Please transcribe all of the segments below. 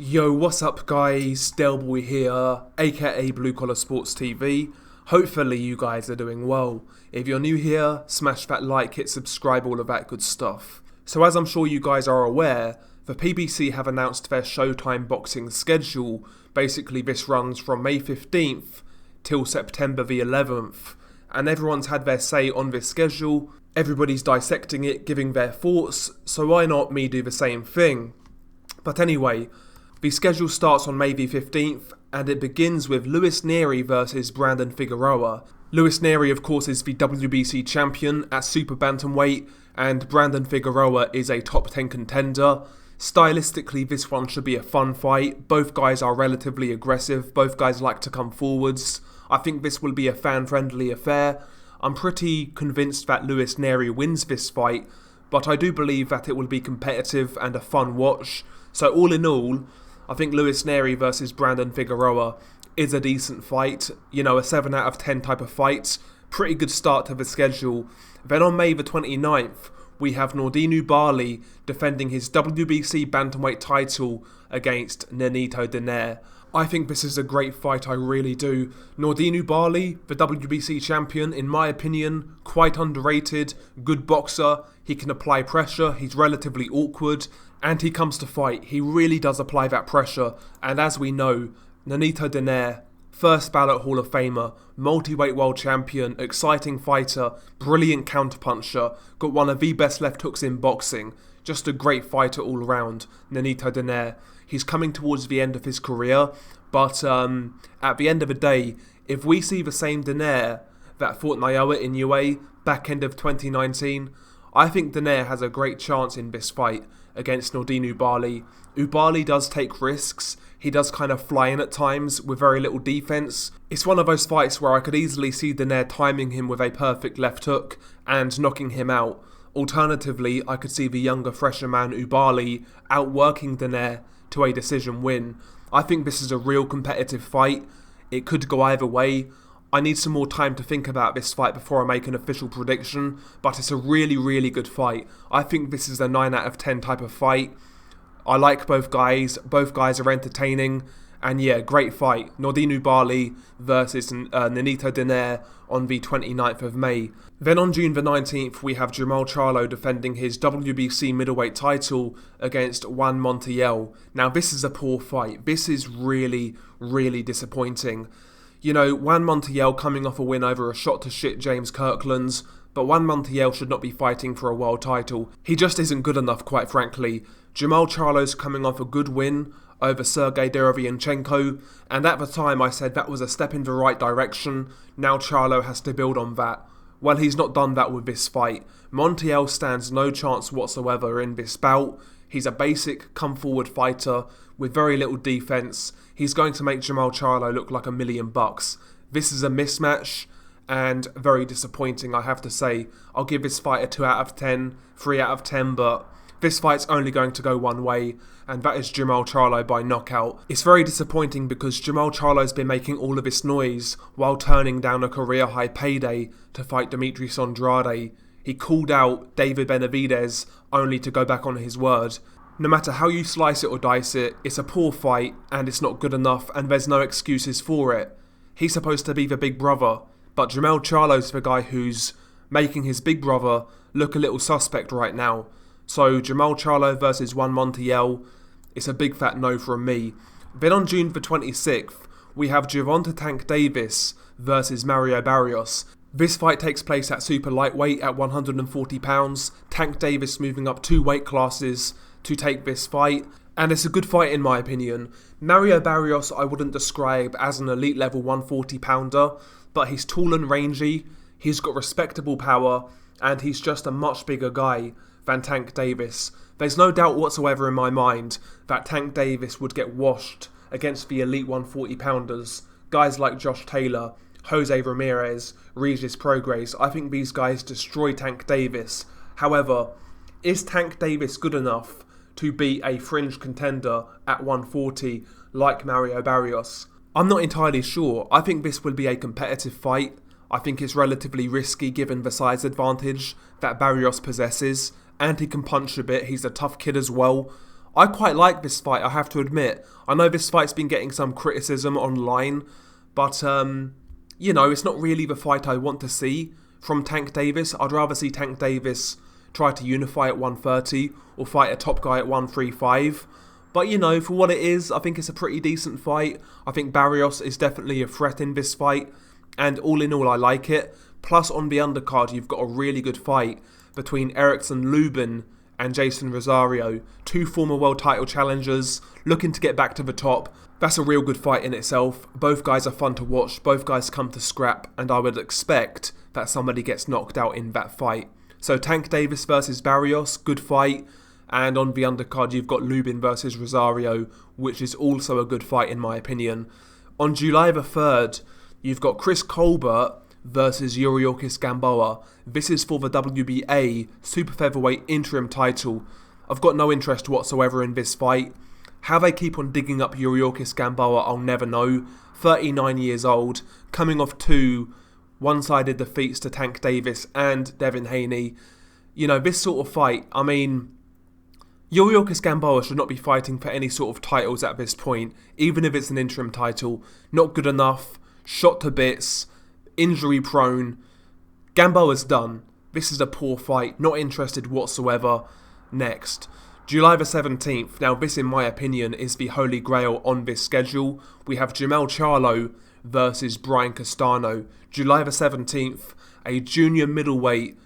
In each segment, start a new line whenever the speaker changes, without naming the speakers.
Yo, what's up guys, Delboy here, aka Blue Collar Sports TV. Hopefully you guys are doing well. If you're new here, smash that like, hit subscribe, all of that good stuff. So as I'm sure you guys are aware, the PBC have announced their Showtime boxing schedule. Basically this runs from May 15th till September the 11th. And everyone's had their say on this schedule, everybody's dissecting it, giving their thoughts, so why not me do the same thing? But anyway, the schedule starts on May the 15th, and it begins with Luis Nery versus Brandon Figueroa. Luis Nery, of course, is the WBC champion at Super Bantamweight, and Brandon Figueroa is a top 10 contender. Stylistically, this one should be a fun fight. Both guys are relatively aggressive, both guys like to come forwards. I think this will be a fan-friendly affair. I'm pretty convinced that Luis Nery wins this fight, but I do believe that it will be competitive and a fun watch. So all in all, I think Luis Nery versus Brandon Figueroa is a decent fight. You know, a 7 out of 10 type of fight. Pretty good start to the schedule. Then on May the 29th, we have Nordine Oubaali defending his WBC Bantamweight title against Nonito Donaire. I think this is a great fight, I really do. Nordine Oubaali, the WBC champion, in my opinion, quite underrated, good boxer, he can apply pressure, he's relatively awkward, and he comes to fight. He really does apply that pressure, and as we know, Nonito Donaire, first ballot Hall of Famer, multi-weight world champion, exciting fighter, brilliant counterpuncher, got one of the best left hooks in boxing, just a great fighter all around, Nonito Donaire. He's coming towards the end of his career, but at the end of the day, if we see the same Donaire that fought Naoya Inoue back end of 2019, I think Donaire has a great chance in this fight against Nordine Oubaali. Oubaali does take risks, he does kind of fly in at times with very little defense. It's one of those fights where I could easily see Donaire timing him with a perfect left hook and knocking him out. Alternatively, I could see the younger, fresher man Oubaali outworking Donaire to a decision win. I think this is a real competitive fight. It could go either way. I need some more time to think about this fight before I make an official prediction, but it's a really, really good fight. I think this is a 9 out of 10 type of fight. I like both guys are entertaining, and yeah, great fight. Nordine Oubaali versus Nonito Donaire on the 29th of May. Then on June the 19th, we have Jermall Charlo defending his WBC middleweight title against Juan Montiel. Now this is a poor fight. This is really, really disappointing. You know, Juan Montiel coming off a win over a shot-to-shit James Kirkland, but Juan Montiel should not be fighting for a world title. He just isn't good enough, quite frankly. Jermall Charlo's coming off a good win over Sergey Derevianchenko, and at the time I said that was a step in the right direction. Now Charlo has to build on that. Well, he's not done that with this fight. Montiel stands no chance whatsoever in this bout. He's a basic, come-forward fighter with very little defense. He's going to make Jermall Charlo look like $1 million. This is a mismatch, and very disappointing, I have to say. I'll give this fight a 2 out of 10, 3 out of 10, but this fight's only going to go one way, and that is Jermall Charlo by knockout. It's very disappointing because Jermall Charlo's been making all of this noise while turning down a career-high payday to fight Demetrius Andrade. He called out David Benavidez only to go back on his word. No matter how you slice it or dice it, it's a poor fight and it's not good enough and there's no excuses for it. He's supposed to be the big brother, but Jermall Charlo's the guy who's making his big brother look a little suspect right now. So Jermall Charlo versus Juan Montiel, it's a big fat no from me. Then on June the 26th, we have Gervonta Tank Davis versus Mario Barrios. This fight takes place at super lightweight at 140 pounds. Tank Davis moving up 2 weight classes to take this fight, and it's a good fight in my opinion. Mario Barrios I wouldn't describe as an elite level 140 pounder, but he's tall and rangy, he's got respectable power, and he's just a much bigger guy than Tank Davis. There's no doubt whatsoever in my mind that Tank Davis would get washed against the elite 140 pounders, guys like Josh Taylor, Jose Ramirez, Regis Prograis. I think these guys destroy Tank Davis. However, is Tank Davis good enough to be a fringe contender at 140 like Mario Barrios? I'm not entirely sure. I think this will be a competitive fight. I think it's relatively risky given the size advantage that Barrios possesses, and he can punch a bit. He's a tough kid as well. I quite like this fight, I have to admit. I know this fight's been getting some criticism online, but, it's not really the fight I want to see from Tank Davis. I'd rather see Tank Davis try to unify at 130 or fight a top guy at 135. But, for what it is, I think it's a pretty decent fight. I think Barrios is definitely a threat in this fight, and all in all, I like it. Plus, on the undercard, you've got a really good fight between Erickson Lubin and Jason Rosario, two former world title challengers looking to get back to the top. That's a real good fight in itself. Both guys are fun to watch, both guys come to scrap, and I would expect that somebody gets knocked out in that fight. So Tank Davis versus Barrios, good fight. And on the undercard, you've got Lubin versus Rosario, which is also a good fight in my opinion. On July the 3rd, you've got Chris Colbert versus Yuriorkis Gamboa. This is for the WBA Super Featherweight interim title. I've got no interest whatsoever in this fight. How they keep on digging up Yuriorkis Gamboa, I'll never know. 39 years old, coming off two one-sided defeats to Tank Davis and Devin Haney. This sort of fight, Yuriorkis Gamboa should not be fighting for any sort of titles at this point, even if it's an interim title. Not good enough, shot to bits, injury prone. Gamboa's done. This is a poor fight, not interested whatsoever. Next, July the 17th. Now this, in my opinion, is the holy grail on this schedule. We have Jermell Charlo versus Brian Castano. July the 17th, a junior middleweight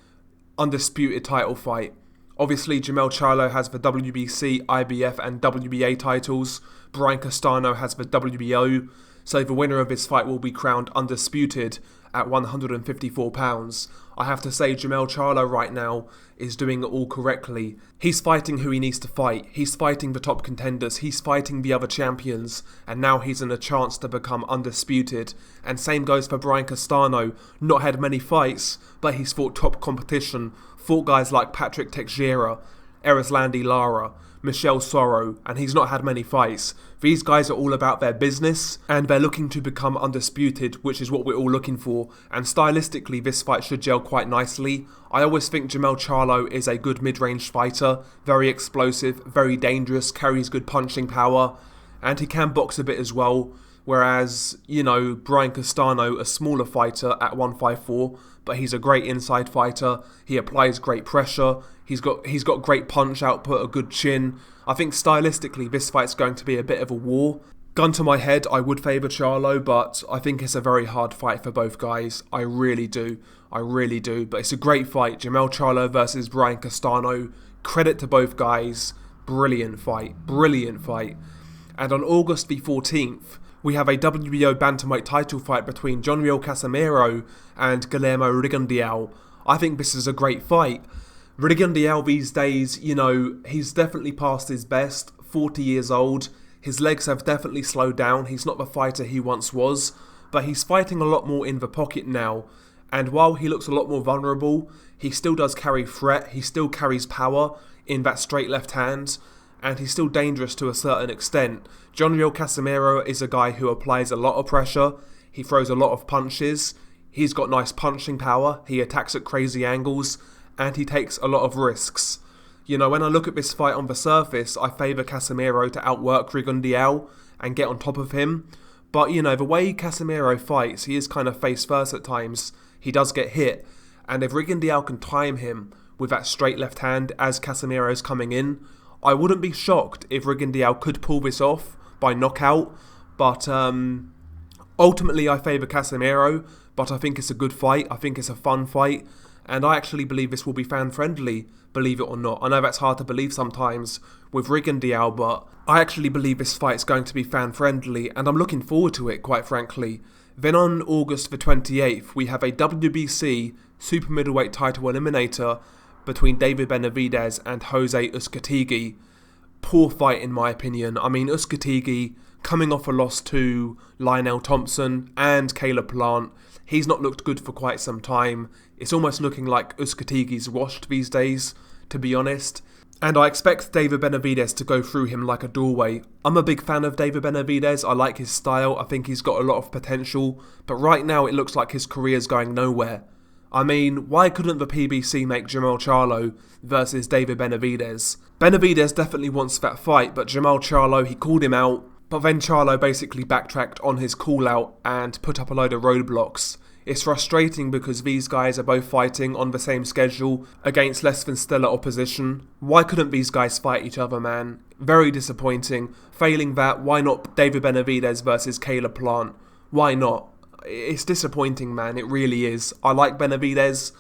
undisputed title fight. Obviously, Jermell Charlo has the WBC, IBF and WBA titles. Brian Castano has the WBO. So the winner of this fight will be crowned undisputed at 154 pounds. I have to say, Jermell Charlo right now is doing it all correctly. He's fighting who he needs to fight. He's fighting the top contenders. He's fighting the other champions. And now he's in a chance to become undisputed. And same goes for Brian Castano. Not had many fights, but he's fought top competition. Fought guys like Patrick Teixeira, Erislandy Lara, Michel Soro, and he's not had many fights. These guys are all about their business, and they're looking to become undisputed, which is what we're all looking for. And stylistically, this fight should gel quite nicely. I always think Jermell Charlo is a good mid-range fighter, very explosive, very dangerous, carries good punching power, and he can box a bit as well. Whereas, Brian Castano, a smaller fighter at 154, but he's a great inside fighter. He applies great pressure. He's got great punch output, a good chin. I think stylistically this fight's going to be a bit of a war. Gun to my head, I would favour Charlo, but I think it's a very hard fight for both guys. I really do. But it's a great fight. Jermell Charlo versus Brian Castano. Credit to both guys. Brilliant fight. And on August the 14th, we have a WBO bantamweight title fight between Jonriel Casimero and Guillermo Rigondeaux. I think this is a great fight. Rigondeaux these days, he's definitely past his best, 40 years old. His legs have definitely slowed down. He's not the fighter he once was, but he's fighting a lot more in the pocket now. And while he looks a lot more vulnerable, he still does carry threat. He still carries power in that straight left hand, and he's still dangerous to a certain extent. Jonriel Casimero is a guy who applies a lot of pressure. He throws a lot of punches. He's got nice punching power. He attacks at crazy angles, and he takes a lot of risks. When I look at this fight on the surface, I favour Casimero to outwork Rigondeaux and get on top of him. But, the way Casimero fights, he is kind of face first at times. He does get hit, and if Rigondeaux can time him with that straight left hand as Casimero's coming in, I wouldn't be shocked if Rigondeaux could pull this off by knockout. But ultimately I favour Casimero, but I think it's a good fight. I think it's a fun fight, and I actually believe this will be fan-friendly, believe it or not. I know that's hard to believe sometimes with Rigondeaux, but I actually believe this fight's going to be fan-friendly, and I'm looking forward to it, quite frankly. Then on August the 28th, we have a WBC Super Middleweight title eliminator between David Benavidez and Jose Uzcategui. Poor fight in my opinion. Uzcategui, coming off a loss to Lionel Thompson and Caleb Plant, he's not looked good for quite some time. It's almost looking like Uzcategui's washed these days, to be honest. And I expect David Benavidez to go through him like a doorway. I'm a big fan of David Benavidez. I like his style. I think he's got a lot of potential. But right now it looks like his career's going nowhere. Why couldn't the PBC make Jermell Charlo versus David Benavidez? Benavidez definitely wants that fight, but Jamal Charlo, he called him out, but then Charlo basically backtracked on his call out and put up a load of roadblocks. It's frustrating because these guys are both fighting on the same schedule against less than stellar opposition. Why couldn't these guys fight each other, man? Very disappointing. Failing that, why not David Benavidez versus Caleb Plant? Why not? It's disappointing, man, it really is. I like Benavidez,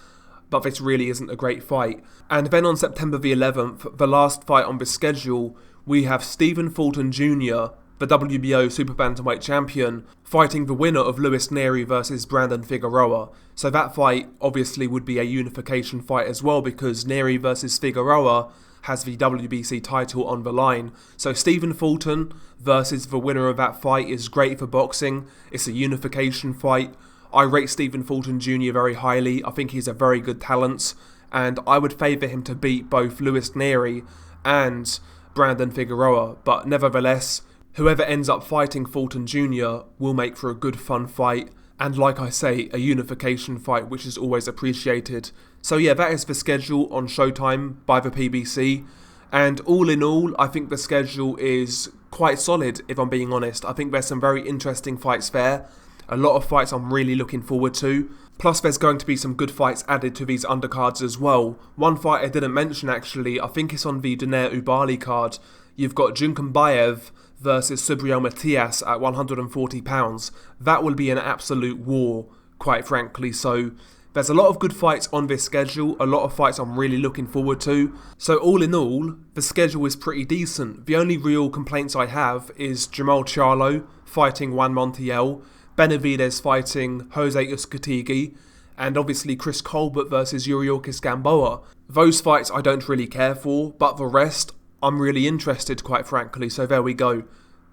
but this really isn't a great fight. And then on September the 11th, the last fight on this schedule, we have Stephen Fulton Jr., the WBO Super Bantamweight champion, fighting the winner of Luis Nery versus Brandon Figueroa. So that fight obviously would be a unification fight as well, because Nery versus Figueroa has the WBC title on the line. So Stephen Fulton versus the winner of that fight is great for boxing. It's a unification fight. I rate Stephen Fulton Jr. very highly. I think he's a very good talent, and I would favour him to beat both Luis Nery and Brandon Figueroa. But nevertheless, whoever ends up fighting Fulton Jr. will make for a good fun fight, and like I say, a unification fight, which is always appreciated. So yeah, that is the schedule on Showtime by the PBC, and all in all, I think the schedule is quite solid, if I'm being honest. I think there's some very interesting fights there, a lot of fights I'm really looking forward to. Plus there's going to be some good fights added to these undercards as well. One fight I didn't mention actually, I think it's on the Donaire Ubali card. You've got Junkambayev versus Subriel Matias at £140. That will be an absolute war, quite frankly. So there's a lot of good fights on this schedule, a lot of fights I'm really looking forward to. So all in all, the schedule is pretty decent. The only real complaints I have is Jamal Charlo fighting Juan Montiel, Benavidez fighting Jose Uzcategui, and obviously Chris Colbert versus Yuriorkis Gamboa. Those fights I don't really care for, but the rest I'm really interested, quite frankly, so there we go.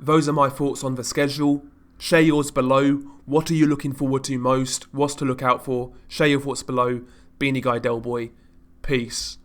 Those are my thoughts on the schedule. Share yours below. What are you looking forward to most? What's to look out for? Share your thoughts below. Beanie Guy Del Boy. Peace.